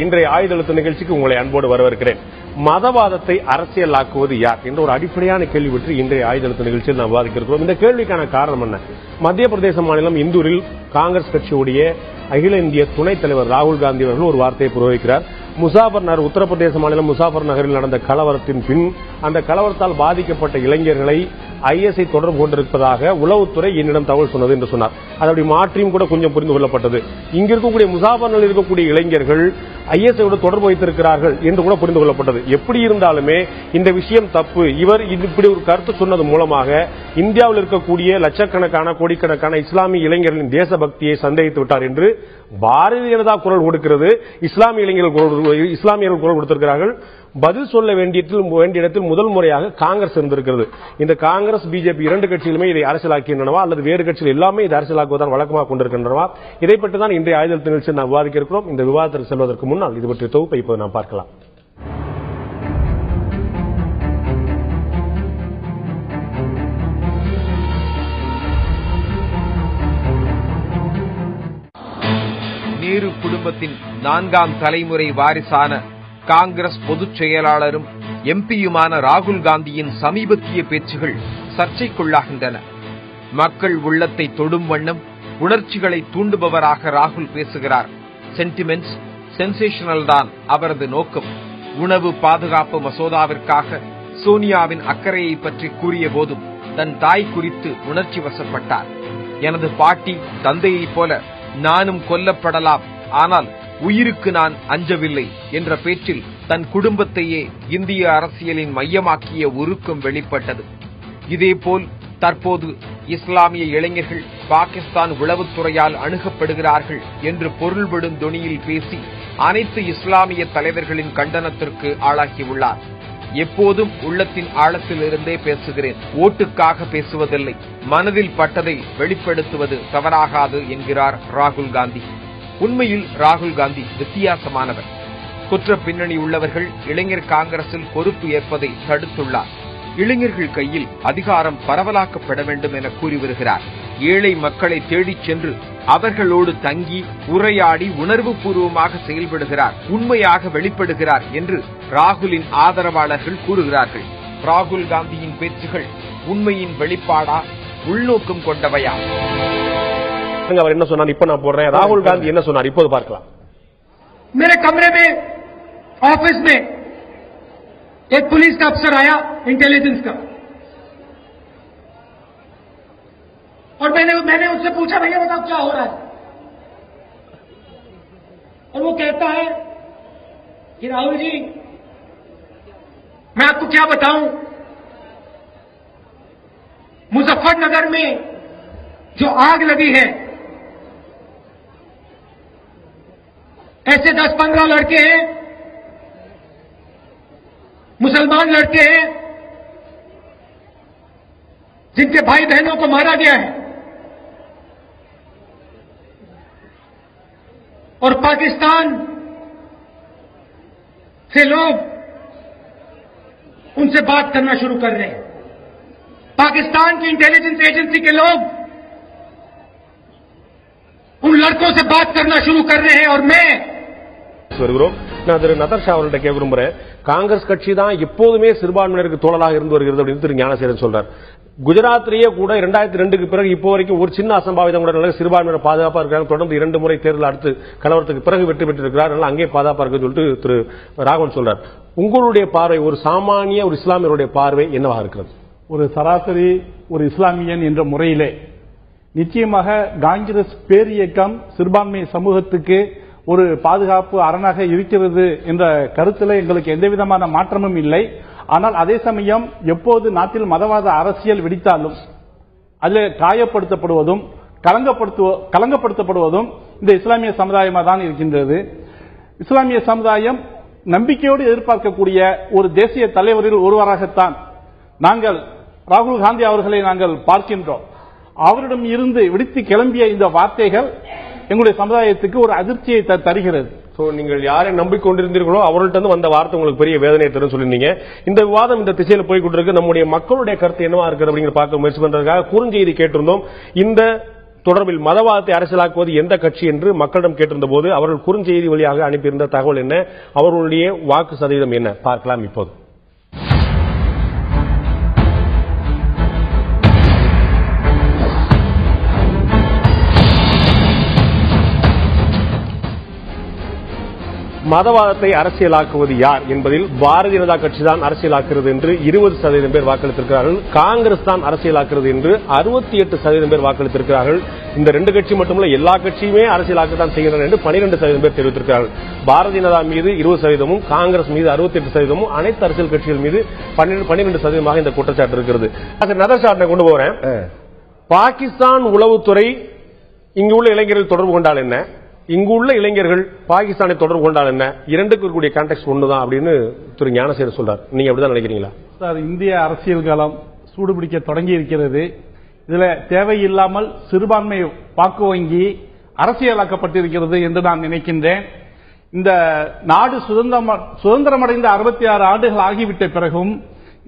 இன்றைய ஆயுதழுத்த நிகழ்ச்சிக்கு உங்களை அன்போடு வரவேற்கிறேன். மதவாதத்தை அரசியலாக்குவது யார் என்ற ஒரு அடிப்படையான கேள்வி பற்றி இன்றைய ஆயுதழுத்த நிகழ்ச்சியில் நாம் விவாதிக்கிறோம். இந்த கேள்விக்கான காரணம் என்ன? மத்திய பிரதேச மாநிலம் இந்தூரில் காங்கிரஸ் கட்சியுடைய அகில இந்திய துணைத் தலைவர் ராகுல் காந்தி அவர்கள் ஒரு வார்த்தையை பிரயோகிக்கிறார். முசாபர் நகர், உத்தரப்பிரதேச மாநிலம் முசாபர் நகரில் நடந்த கலவரத்தின் பின் அந்த கலவரத்தால் பாதிக்கப்பட்ட இளைஞர்களை ஐஎஸ்ஐ தொடர்பு கொண்டிருப்பதாக உளவுத்துறை என்னிடம் தகவல் சொன்னது என்று சொன்னார். அது அப்படி மாற்றியும் கூட கொஞ்சம் புரிந்து கொள்ளப்பட்டது. இங்க இருக்கக்கூடிய முசாபர் நகரில் இருக்கக்கூடிய இளைஞர்கள் ஐஎஸ்ஐயோடு தொடர்பு வைத்திருக்கிறார்கள் என்று கூட புரிந்து கொள்ளப்பட்டது. எப்படி இருந்தாலுமே இந்த விஷயம் தப்பு. இவர் இப்படி ஒரு கருத்து சொன்னது மூலமாக இந்தியாவில் இருக்கக்கூடிய லட்சக்கணக்கான கோடிக்கணக்கான இஸ்லாமிய இளைஞர்களின் தேசபக்தியை சந்தேகித்து விட்டார் என்று பாரதிய ஜனதா குரல் கொடுக்கிறது. இஸ்லாமியர்கள் குரல் கொடுத்திருக்கிறார்கள். பதில் சொல்ல வேண்டிய இடத்தில் முதல் முறையாக காங்கிரஸ் இருந்திருக்கிறது. இந்த காங்கிரஸ் பிஜேபி இரண்டு கட்சிகளுமே இதை அரசியலாக்கின்றனவா அல்லது வேறு கட்சிகள் எல்லாமே இதை அரசியலாக்குவதான் வழக்கமாக கொண்டிருக்கின்றனவா? இதை பற்றி தான் இன்றைய ஆயுதழுத்த நிகழ்ச்சியில் நாம் விவாதிக்க இருக்கிறோம். இந்த விவாதத்திற்கு செல்வதற்கு முன்னால் இது பற்றிய தொகுப்பை இப்போது நாம் பார்க்கலாம். நேரு குடும்பத்தின் 4ஆம் தலைமுறை வாரிசான காங்கிரஸ் பொதுச் செயலாளரும் எம்பியுமான ராகுல் காந்தியின் சமீபத்திய பேச்சுகள் சர்ச்சைக்குள்ளாகின்றன. மக்கள் உள்ளத்தை தொடும் வண்ணம் உணர்ச்சிகளை தூண்டுபவராக ராகுல் பேசுகிறார். சென்டிமெண்ட்ஸ், சென்சேஷனல் தான் அவரது நோக்கம். உணவு பாதுகாப்பு மசோதாவிற்காக சோனியாவின் அக்கறையை பற்றி கூறிய போதும் தன் தாய் குறித்து உணர்ச்சி வசப்பட்டார். எனது பாட்டி தந்தையைப் போல நானும் கொல்லப்படலாம், ஆனால் உயிருக்கு நான் அஞ்சவில்லை என்ற பேச்சில் தன் குடும்பத்தையே இந்திய அரசியலின் மையமாக்கிய உருக்கம் வெளிப்பட்டது. இதேபோல் தற்போது இஸ்லாமிய இளைஞர்கள் பாகிஸ்தான் உளவுத்துறையால் அணுகப்படுகிறார்கள் என்று பொருள்படும் தொனியில் பேசி அனைத்து இஸ்லாமிய தலைவர்களின் கண்டனத்திற்கு ஆளாகியுள்ளார். எப்போதும் உள்ளத்தின் ஆழத்திலிருந்தே பேசுகிறேன், ஓட்டுக்காக பேசுவதில்லை, மனதில் பட்டதை வெளிப்படுத்துவது தவறாகாது என்கிறார் ராகுல் காந்தி. உண்மையில் ராகுல் காந்தி வித்தியாசமானவர். குற்ற பின்னணி உள்ளவர்கள் இளைஞர் காங்கிரசில் பொறுப்பு ஏற்பதை தடுத்துள்ளார். இளைஞர்கள் கையில் அதிகாரம் பரவலாக்கப்பட வேண்டும் என கூறி வருகிறார். ஏழை மக்களை தேடிச் சென்று அவர்களோடு தங்கி உரையாடி உணர்வு பூர்வமாக செயல்படுகிறார், உண்மையாக வெளிப்படுகிறார் என்று ராகுலின் ஆதரவாளர்கள் கூறுகிறார்கள். ராகுல் காந்தியின் பேச்சுகள் உண்மையின் வெளிப்பாடா, உள்நோக்கம் கொண்டவையா? அவர் என்ன சொன்னார் இப்ப நான் போடுறேன். ராகுல் காந்தி என்ன சொன்னார் இப்போது பார்க்கலாம். मेरे कमरे में ऑफिस में एक पुलिस का अफसर आया, इंटेलिजेंस का, और मैंने उससे पूछा, भैया बताओ क्या हो रहा है? और वो कहता है कि राहुल जी मैं आपको क्या बताऊं, मुजफ्फरनगर में जो आग लगी है, ऐसे 10-15 लड़के हैं, मुसलमान लड़के हैं, जिनके भाई बहनों को मारा गया है, और पाकिस्तान से लोग उनसे बात करना शुरू कर रहे हैं. पाकिस्तान की इंटेलिजेंस एजेंसी के लोग उन लड़कों से बात करना शुरू कर रहे हैं. और मैं திரு நதர்ஷா அவர்கள்ட்ட கேட்க விரும்புறேன். காங்கிரஸ் கட்சி தான் எப்போதுமே சிறுபான்மையினருக்கு தோழலாக இருந்து வருகிறது அப்படின்னு திரு ஞானசேகரன் சொல்றார். குஜராத்திலேயே கூட 2002க்கு பிறகு இப்போ வரைக்கும் ஒரு சின்ன அசம்பாவிதம் கூட சிறுபான்மையினர் பாதுகாப்பா இருக்காங்க. தொடர்ந்து 2 முறை தேர்தல் அடுத்து கலவரத்துக்கு பிறகு வெற்றி பெற்றிருக்கிறார், அங்கே பாதுகாப்பா இருக்குன்னு சொல்லிட்டு திரு ராகவன் சொல்றார். உங்களுடைய பார்வை, ஒரு சாமானிய ஒரு இஸ்லாமியருடைய பார்வை என்னவாக இருக்கிறது? ஒரு சராசரி ஒரு இஸ்லாமியன் என்ற முறையிலே நிச்சயமாக காங்கிரஸ் பேரியக்கம் சிறுபான்மை சமூகத்துக்கு ஒரு பாதுகாப்பு அரணாக இருக்கிறது என்ற கருத்தில் எங்களுக்கு எந்தவிதமான மாற்றமும் இல்லை. ஆனால் அதே சமயம் எப்போது நாட்டில் மதவாத அரசியல் வெடித்தாலும் அதில் காயப்படுத்தப்படுவதும் களங்கப்படுத்தப்படுவதும் இந்த இஸ்லாமிய சமுதாயமாக தான் இருக்கின்றது. இஸ்லாமிய சமுதாயம் நம்பிக்கையோடு எதிர்பார்க்கக்கூடிய ஒரு தேசிய தலைவரில் ஒருவராகத்தான் நாங்கள் ராகுல் காந்தி அவர்களை நாங்கள் பார்க்கின்றோம். அவரிடம் இருந்து விடுத்து கிளம்பிய இந்த வார்த்தைகள் எங்களுடைய சமுதாயத்துக்கு ஒரு அதிர்ச்சியை தருகிறது. நீங்கள் யாரை நம்பிக்கொண்டிருந்தீர்களோ அவர்கள்ட்ட வந்த வார்த்தை உங்களுக்கு பெரிய வேதனை தரும் சொல்லிருந்தீங்க. இந்த விவாதம் இந்த திசையில் போய்கொண்டிருக்கு. நம்முடைய மக்களுடைய கருத்து என்னவா இருக்கு அப்படிங்கிற பார்க்க முயற்சி பண்றதுக்காக குறுஞ்செய்தி கேட்டிருந்தோம். இந்த தொடர்பில் மதவாதத்தை அரசியலாக்குவது எந்த கட்சி என்று மக்களிடம் கேட்டிருந்த போது அவர்கள் குறுஞ்செய்தி வழியாக அனுப்பியிருந்த தகவல் என்ன, அவர்களுடைய வாக்கு சதவீதம் என்ன பார்க்கலாம் இப்போது. மதவாதத்தை அரசியலாக்குவது யார் என்பதில் பாரதிய ஜனதா கட்சி தான் அரசியலாக்குகிறது என்று 20% பேர் வாக்களித்திருக்கிறார்கள். காங்கிரஸ் தான் அரசியலாக்குறது என்று 68% பேர் வாக்களித்திருக்கிறார்கள். இந்த 2 கட்சி மட்டுமல்ல, எல்லா கட்சியுமே அரசியலாக்கத்தான் செய்கின்றன என்று 12% பேர் தெரிவித்திருக்கிறார்கள். பாரதிய ஜனதா மீது 20%, காங்கிரஸ் மீது 68%, அனைத்து அரசியல் கட்சிகள் மீது 12% இந்த குற்றச்சாட்டு இருக்கிறது. நதர்ஷாட்டை கொண்டு போறேன். பாகிஸ்தான் உளவுத்துறை இங்கு உள்ள இளைஞர்கள் தொடர்பு கொண்டால் என்ன, இங்கு உள்ள இளைஞர்கள் பாகிஸ்தானை தொடர்பு கொண்டால் என்ன, இரண்டுக்கு இருக்கக்கூடிய கான்டெக்ட் ஒண்ணுதான் அப்படின்னு திரு ஞானசேகர் சொல்றார். நீங்க அப்படிதான் நினைக்கிறீங்களா சார்? இந்திய அரசியல் காலம் சூடுபிடிக்க தொடங்கி இருக்கிறது. இதுல தேவையில்லாமல் சிறுபான்மை வாக்கு வங்கி அரசியலாக்கப்பட்டிருக்கிறது என்று நான் நினைக்கின்றேன். இந்த நாடு சுதந்திரமடைந்த 66 ஆண்டுகள் ஆகிவிட்ட பிறகும்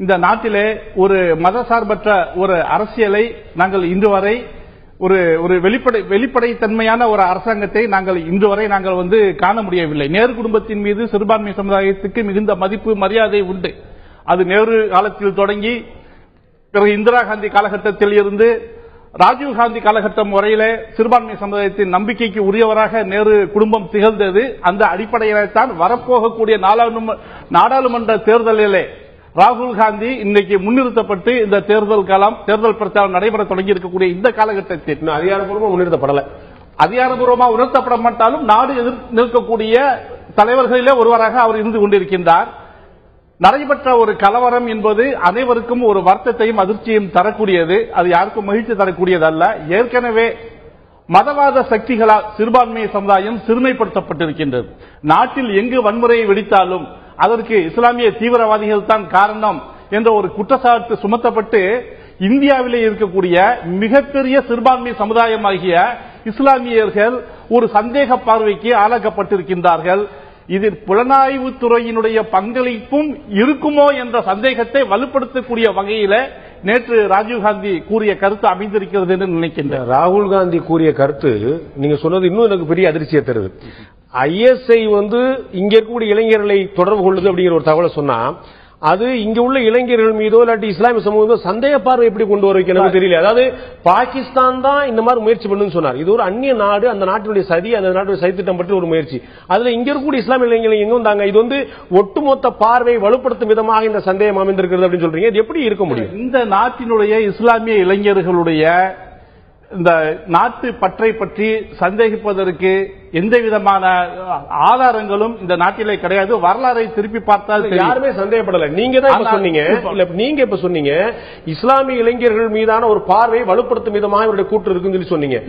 இந்த நாட்டிலே ஒரு மதசார்பற்ற ஒரு அரசியலை நாங்கள் இன்று வரை ஒரு வெளிப்படைத்தன்மையான ஒரு அரசாங்கத்தை நாங்கள் இன்று வரை காண முடியவில்லை. நேரு குடும்பத்தின் மீது சிறுபான்மை சமுதாயத்துக்கு மிகுந்த மதிப்பு மரியாதை உண்டு. அது நேரு காலத்தில் தொடங்கி பிறகு இந்திரா காந்தி காலகட்டத்தில் இருந்து ராஜீவ்காந்தி காலகட்டம் வரையில சிறுபான்மை சமுதாயத்தின் நம்பிக்கைக்கு உரியவராக நேரு குடும்பம் திகழ்ந்தது. அந்த அடிப்படையில்தான் வரப்போகக்கூடிய நாடாளுமன்ற தேர்தலிலே ராகுல் காந்தி இன்னைக்கு முன்னிறுத்தப்பட்டு இந்த தேர்தல் பிரச்சாரம் நடைபெற தொடங்கி இருக்கக்கூடிய இந்த காலகட்டத்தில் அதிகாரப்பூர்வமாக முன்னிறுத்தப்படல. அதிகாரப்பூர்வமாக உணர்த்தப்படமாட்டாலும் நாடு எதிர்க்கக்கூடிய தலைவர்களிலே ஒருவராக அவர் இருந்து கொண்டிருக்கின்றார். நடைபெற்ற ஒரு கலவரம் என்பது அனைவருக்கும் ஒரு வருத்தத்தையும் அதிர்ச்சியையும் தரக்கூடியது. அது யாருக்கும் மகிழ்ச்சி தரக்கூடியதல்ல. ஏற்கனவே மதவாத சக்திகளால் சிறுபான்மை சமுதாயம் சிறுமைப்படுத்தப்பட்டிருக்கின்றது. நாட்டில் எங்கு வன்முறையை வெடித்தாலும் அதற்கு இஸ்லாமிய தீவிரவாதிகள் தான் காரணம் என்ற ஒரு குற்றச்சாட்டு சுமத்தப்பட்டு இந்தியாவிலே இருக்கக்கூடிய மிகப்பெரிய சிறுபான்மை சமுதாயமாகிய இஸ்லாமியர்கள் ஒரு சந்தேக பார்வைக்கு ஆளாக்கப்பட்டிருக்கின்றார்கள். இதில் புலனாய்வு துறையினுடைய பங்களிப்பும் இருக்குமோ என்ற சந்தேகத்தை வலுப்படுத்தக்கூடிய வகையில் நேற்று ராஜீவ்காந்தி கூறிய கருத்து அமைந்திருக்கிறது என்று நினைக்கின்றேன். ராகுல் காந்தி கூறிய கருத்து நீங்க சொன்னது இன்னும் எனக்கு பெரிய அதிர்ச்சியை தருது. ISI இங்க இருக்கக்கூடிய இளைஞர்களை தொடர்பு கொள்ளுது அப்படிங்கிற ஒரு தகவலை சொன்னா அது இங்க உள்ள இளைஞர்கள் மீதோ இல்லாட்டி இஸ்லாமிய சமூகத்தோ சந்தேக பார்வை எப்படி கொண்டு வர வைக்கணும் தெரியல. அதாவது பாகிஸ்தான் தான் இந்த மாதிரி முயற்சி பண்ணுன்னு சொன்னார். இது ஒரு அந்நிய நாடு, அந்த நாட்டினுடைய சதி, அந்த நாட்டுடைய சதித்திட்டம் பற்றி ஒரு முயற்சி. அதுல இங்க இருக்கக்கூடிய இஸ்லாமிய இளைஞர்கள் எங்க வந்தாங்க? இது ஒட்டுமொத்த பார்வை வலுப்படுத்தும் விதமாக இந்த சந்தேகம் அமைந்திருக்கிறது அப்படின்னு சொல்றீங்க. இது எப்படி இருக்க முடியும்? இந்த நாட்டினுடைய இஸ்லாமிய இளைஞர்களுடைய இந்த நாட்டு பற்றை பற்றி சந்தேகிப்பதற்கு எந்த விதமான ஆதாரங்களும் இந்த நாட்டிலே கிடையாது. வரலாறை திருப்பி பார்த்தால் யாருமே சந்தேகப்படல. நீங்க தான் சொன்னீங்க, நீங்க இப்ப சொன்னீங்க இஸ்லாமிய இளைஞர்கள் மீதான ஒரு பார்வை வலுப்படுத்தும் விதமாக இவருடைய கூற்று இருக்குன்னு சொல்லி சொன்னீங்க.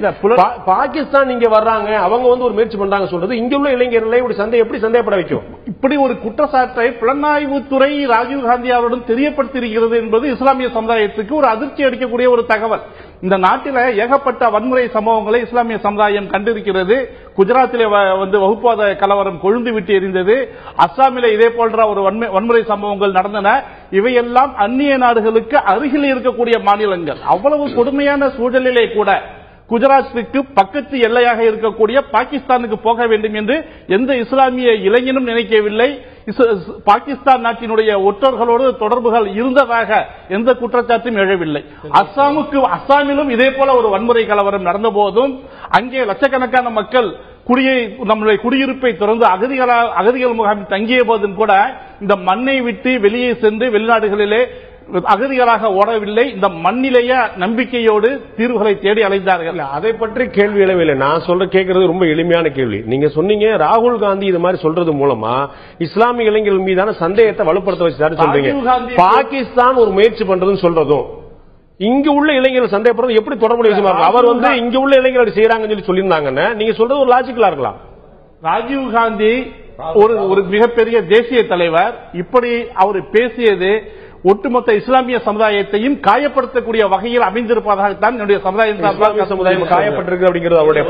பாகிஸ்தான் இங்க வர்றாங்க, அவங்க ஒரு முயற்சி பண்றாங்க சொல்றது இங்க உள்ள இளைஞர்களை எப்படி சந்தேகப்பட வைக்கும்? இப்படி ஒரு குற்றச்சாட்டை புலனாய்வுத்துறை ராஜீவ்காந்தி அவருடன் தெரியப்படுத்தியிருக்கிறது என்பது இஸ்லாமிய சமுதாயத்துக்கு ஒரு அதிர்ச்சி அளிக்கக்கூடிய ஒரு தகவல். இந்த நாட்டில் ஏகப்பட்ட வன்முறை சம்பவங்களை இஸ்லாமிய சமுதாயம் கண்டிருக்கிறது. குஜராத்திலே வகுப்புவாத கலவரம் கொழுந்து விட்டு எரிந்தது. அஸ்ஸாமிலே இதே போன்ற ஒரு வன்முறை சம்பவங்கள் நடந்தன. இவையெல்லாம் அந்நிய நாடுகளுக்கு அருகில் இருக்கக்கூடிய மாநிலங்கள். அவ்வளவு கொடுமையான சூழலிலே கூட குஜராத்துக்கு பக்கத்து எல்லையாக இருக்கக்கூடிய பாகிஸ்தானுக்கு போக வேண்டும் என்று எந்த இஸ்லாமிய இளைஞனும் நினைக்கவில்லை. பாகிஸ்தான் நாட்டினுடைய ஒற்றர்களோடு தொடர்புகள் இருந்ததாக எந்த குற்றச்சாட்டும் எழவில்லை. அஸ்ஸாமிலும் இதே போல ஒரு வன்முறை கலவரம் நடந்த போதும் அங்கே லட்சக்கணக்கான மக்கள் நம்முடைய குடியிருப்பை திறந்து அகதிகள் முகாமில் தங்கிய போதும் கூட இந்த மண்ணை விட்டு வெளியே சென்று வெளிநாடுகளிலே அகதிகளாக ஓடவில்லை. இந்த மண்ணிலேயே நம்பிக்கையோடு தீர்வுகளை தேடி அலைந்தார்கள். அதை பற்றி கேள்வி எழவில்லை. நான் கேட்கறது ரொம்ப எளிமையான கேள்வி. நீங்க சொன்னீங்க ராகுல் காந்தி இது மாதிரி சொல்றது மூலமா இஸ்லாமிய இளைஞர்கள் மீதான சந்தேகத்தை வலுப்படுத்த வச்சாரு சொல்றீங்க. பாகிஸ்தான் ஒரு முயற்சி பண்றதுன்னு சொல்றதும் இங்க உள்ள இளைஞர்கள் சந்தேகப்படுறது எப்படி தொடர்புடைய விஷயமா இருக்கு? அவர் இங்க உள்ள இளைஞர்கள் செய்யறாங்கன்னு சொல்லியிருந்தாங்கன்னா நீங்க சொல்றது ஒரு லாஜிக்கலா இருக்கலாம். ராஜீவ்காந்தி ஒரு மிகப்பெரிய தேசிய தலைவர். இப்படி அவர் பேசியது ஒட்டுமொத்த இஸ்லாமிய சமுதாயத்தையும் காயப்படுத்தக்கூடிய வகையில் அமைந்திருப்பதாகத்தான் என்னுடைய சமுதாயம் காயப்பட்டிருக்கு அப்படிங்கிறது அவருடைய